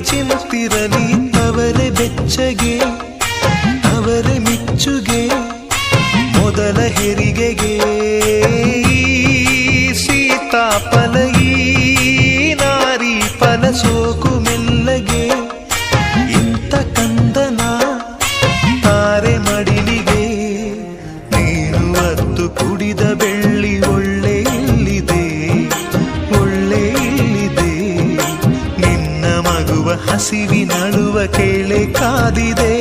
ಚಿಮ್ಮುತ್ತಿರಲಿ ಅವರೇ ಬೆಚ್ಚಗೆ ಅವರೇ ಮಿಚ್ಚುಗೆ ಮೊದಲ ಹೆರಿಗೆಗೆ ಸೀತಾಫಲ ಈ ನಾರಿ ಫಲ ಸೋಕು ಮೆಲ್ಲಗೆ ಇಂಥ ಕಂದನ ತಾರೆ ಮಡಿಲಿಗೆ ನೀನು ಅತ್ತು ಕುಡಿದ ಬೆಳ್ಳಿ ಒಳ್ಳೆ ಇಲ್ಲಿದೆ ಒಳ್ಳೆ ಇಲ್ಲಿದೆ ನಿನ್ನ ಮಗುವ ಹಸಿವಿನಳುವ ಕೇಳೆ ಕಾದಿದೆ